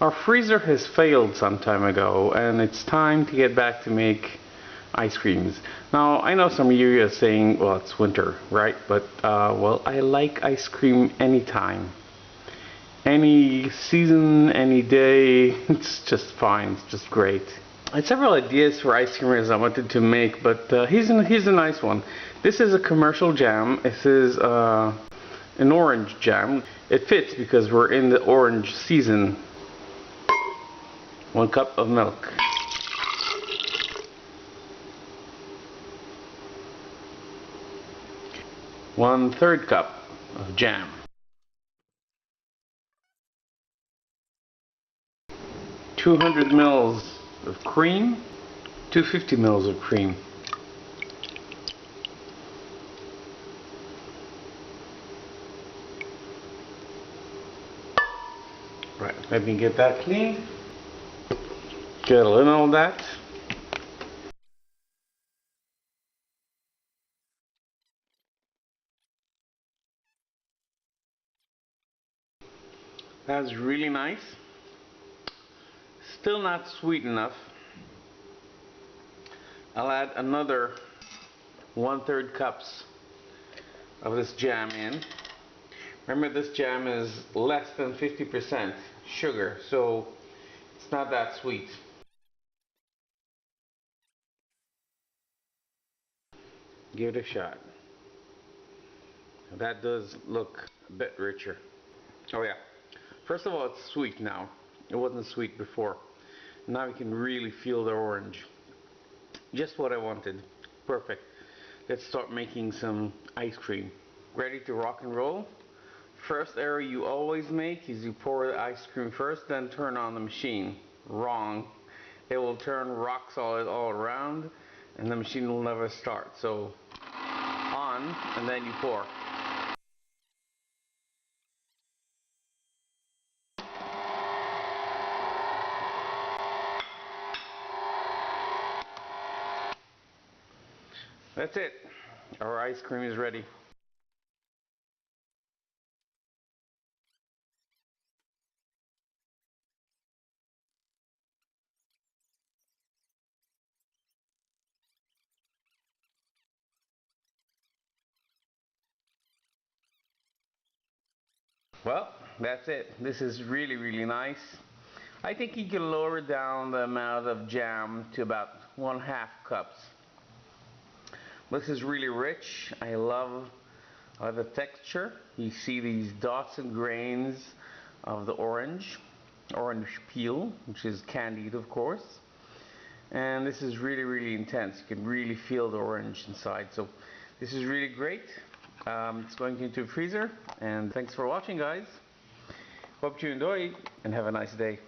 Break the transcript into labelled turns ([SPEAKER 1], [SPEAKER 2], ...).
[SPEAKER 1] Our freezer has failed some time ago, and it's time to get back to make ice creams. Now, I know some of you are saying, well, it's winter, right? But, well, I like ice cream anytime. Any season, any day, it's just fine, it's just great. I had several ideas for ice creamers I wanted to make, but here's a nice one. This is a commercial jam. This is an orange jam. It fits because we're in the orange season. 1 cup of milk. One-third cup of jam. 200 mils of cream. 250 mils of cream. Right, let me get that clean. Get a little of that. That's really nice. Still not sweet enough. I'll add another 1/3 cups of this jam in. Remember, this jam is less than 50% sugar, so it's not that sweet. Give it a shot. That does look a bit richer. Oh yeah. First of all, it's sweet now. It wasn't sweet before. Now you can really feel the orange. Just what I wanted. Perfect. Let's start making some ice cream. Ready to rock and roll? First error you always make is you pour the ice cream first, then turn on the machine. Wrong. It will turn rock solid all around and the machine will never start. So on, and then you pour. That's it. Our ice cream is ready. Well, that's it. This is really, really nice. I think you can lower down the amount of jam to about 1/2 cups. This is really rich. I love the texture. You see these dots and grains of the orange peel, which is candied, of course. And this is really, really intense. You can really feel the orange inside. So this is really great. It's going into the freezer. And thanks for watching, guys. Hope you enjoyed and have a nice day.